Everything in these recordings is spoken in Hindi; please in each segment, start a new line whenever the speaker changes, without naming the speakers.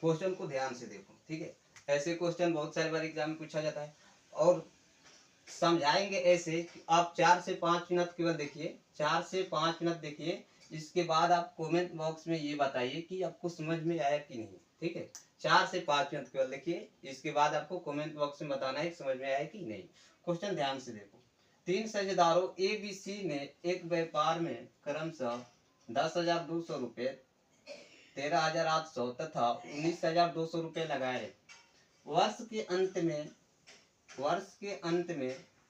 क्वेश्चन को ध्यान से देखो, ठीक है। ऐसे क्वेश्चन बहुत सारे बार एग्जाम में पूछा जाता है और समझाएंगे ऐसे कि आप 4 से 5 मिनट केवल देखिए, 4 से 5 मिनट देखिए। इसके बाद आप कमेंट बॉक्स में ये बताइए कि आपको समझ में आया कि नहीं, ठीक है। 4 से 5 मिनट केवल देखिए, इसके बाद आपको कमेंट बॉक्स में बताना है समझ में आया कि नहीं। क्वेश्चन ध्यान से देखो। 3 साझेदारों ए बी सी ने एक व्यापार में क्रमशः 10,200 रुपये, 13,800 तथा 19,200 रुपये लगाए। वर्ष के अंत में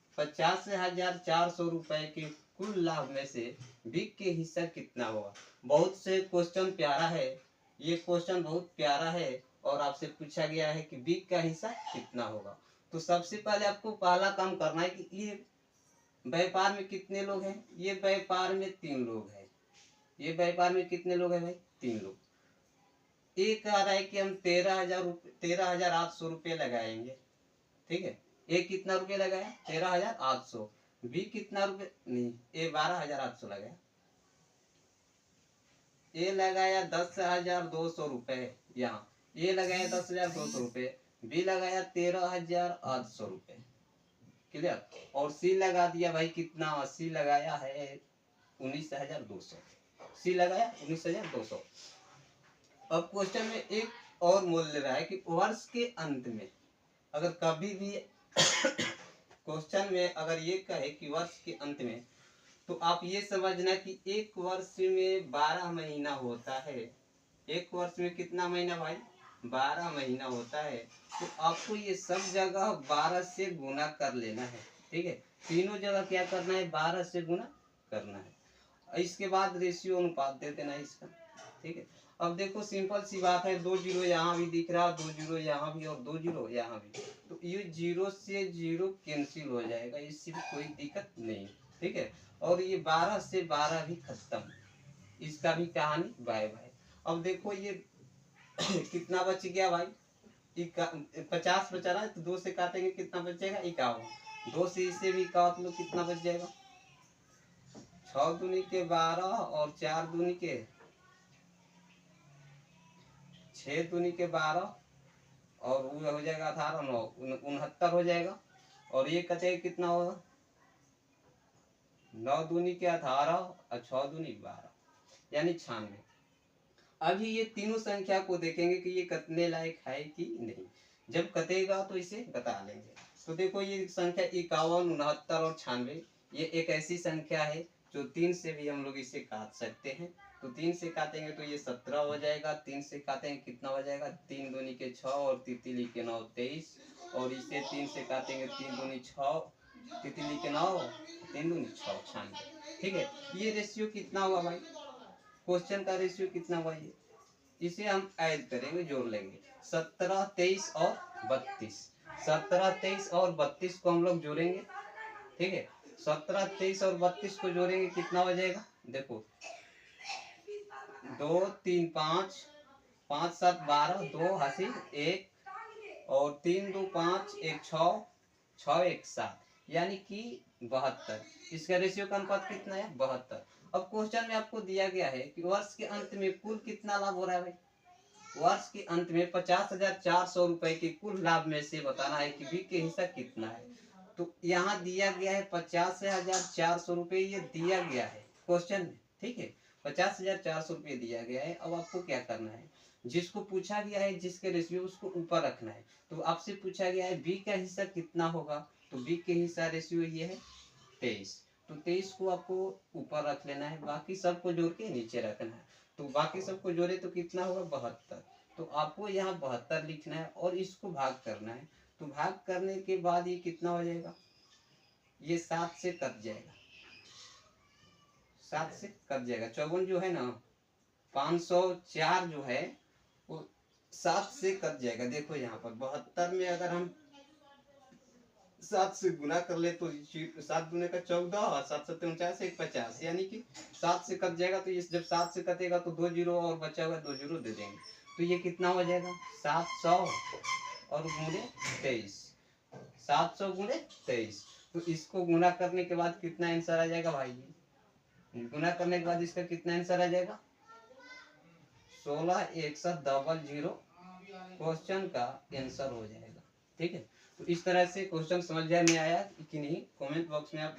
50,400 रुपए के कुल लाभ में से बिग के हिस्सा कितना होगा। बहुत से क्वेश्चन प्यारा है, ये क्वेश्चन बहुत प्यारा है और आपसे पूछा गया है कि बिग का हिस्सा कितना होगा। तो सबसे पहले आपको पहला काम करना है कि ये व्यापार में कितने लोग हैं। ये व्यापार में 3 लोग हैं। ये व्यापार में कितने लोग हैं भाई, 3 लोग। एक कह रहा है कि हम 13,800 रुपये लगाएंगे, ठीक है। ए कितना रुपये लगाया, 13,800। बी कितना रुपये, नहीं, ए 12,800 लगाया। ए लगाया 10,200 रुपये, यहाँ ए लगाया 10,200 रुपये, बी लगाया 13,800 रुपये, क्लियर। और सी लगा दिया भाई कितना, सी लगाया है 19,200। सी लगाया 19,200। अब क्वेश्चन में एक और मोल ले रहा है कि वर्ष के अंत में, अगर कभी भी क्वेश्चन में अगर ये कहे कि वर्ष के अंत में, तो आप ये समझना कि एक वर्ष में 12 महीना होता है। एक वर्ष में कितना महीना भाई, 12 महीना होता है। तो आपको ये सब जगह 12 से गुना कर लेना है, ठीक है। तीनों जगह क्या करना है, 12 से गुना करना है। इसके बाद रेशियो अनुपात दे देना है इसका, ठीक है। अब देखो सिंपल सी बात है, 2 जीरो यहाँ भी दिख रहा है, 2 जीरो यहाँ भी और 2 जीरो यहाँ भी। तो ये 0 से 0 कैंसिल हो जाएगा, इससे भी कोई दिक्कत नहीं, ठीक है। और ये 12 से 12 भी खत्म, इसका भी कहानी बाय बाय। अब देखो ये कितना बच गया भाई, 50 बचा रहा है, तो 2 से काटेंगे कितना बचेगा, 51। 2 से इसे भी काट लो, कितना बच जाएगा, 6 दूनी के 12 और 4 दूनी के 6 दूनी के 12 और वो हो जाएगा 18, 9 69 हो जाएगा। और ये कटेगा कितना होगा, 9 दूनी के 18 और 6 दूनी 12, यानी 96। अभी ये तीनों संख्या को देखेंगे कि ये कटने लायक है कि नहीं। जब कटेगा तो इसे बता लेंगे। तो देखो ये संख्या 51, 69 और 96, ये एक ऐसी संख्या है जो 3 से भी हम लोग इसे काट सकते हैं। तो 3 से काटेंगे तो ये 17 हो जाएगा। 3 से काटेंगे कितना हो जाएगा, 3 दूनी के 6 और तितली के 9, 23। और इसे 3 से काटेंगे, 3 दूनी 6, तितली के 9, 3 दूनी 6, 96, ठीक है। ये रेशियो कितना हुआ भाई, क्वेश्चन का रेशियो कितना हुआ, ये इसे हम ऐड करेंगे, जोड़ लेंगे। 17, 23 और 32। 17, 23 और 32 को हम लोग जोड़ेंगे, ठीक है। 17, 23 और 32 को जोड़ेंगे, कितना हो जाएगा, देखो 2, 3, 5, 5, 7, 12, 2 हासिल 1 और 3, 2, 5, 1, 6, 6, 1, 7, यानी कि 72। इसका रेशियो का अनुपात कितना है, 72। अब क्वेश्चन में आपको दिया गया है कि वर्ष के अंत में कुल कितना लाभ हो रहा है भाई। वर्ष के अंत में 50,400 रुपए के कुल लाभ में से बताना है कि बिग के हिस्सा कितना है। तो यहाँ दिया गया है 50,400 रुपये, ये दिया गया है क्वेश्चन में, ठीक है। 50,400 रुपये दिया गया है। अब आपको क्या करना है, जिसको पूछा गया है जिसके रेशियो उसको ऊपर रखना है। तो आपसे पूछा गया है बी का हिस्सा कितना होगा, तो बी के हिस्सा रेशियो ये है 23। तो 23 को आपको ऊपर रख लेना है, बाकी सबको जोड़ के नीचे रखना है। तो बाकी सबको जोड़े तो कितना होगा, 72। तो आपको यहाँ 72 लिखना है और इसको भाग करना है। तो भाग करने के बाद ये कितना हो जाएगा, ये 7 से कट जाएगा, 7 से कट जाएगा। 54 जो है ना, 504 जो है वो 7 से कट जाएगा। देखो यहाँ पर 72 में अगर हम 7 से गुना कर ले तो 7 गुने का 14 और 7 7 49, 150, यानी कि 7 से कट जाएगा। तो ये जब 7 से कटेगा तो 2 जीरो और बचा हुआ 2 जीरो दे देंगे। तो ये कितना हो जाएगा, 700 और गुणे 23, 700 गुणे 23। तो इसको गुना करने के बाद कितना आंसर आ जाएगा भाई, गुना करने के बाद इसका कितना आंसर आ जाएगा, 16, 100, 00, क्वेश्चन का आंसर हो जाएगा। ठीक है, तो इस तरह से क्वेश्चन समझ में आया कि नहीं, कमेंट बॉक्स में आप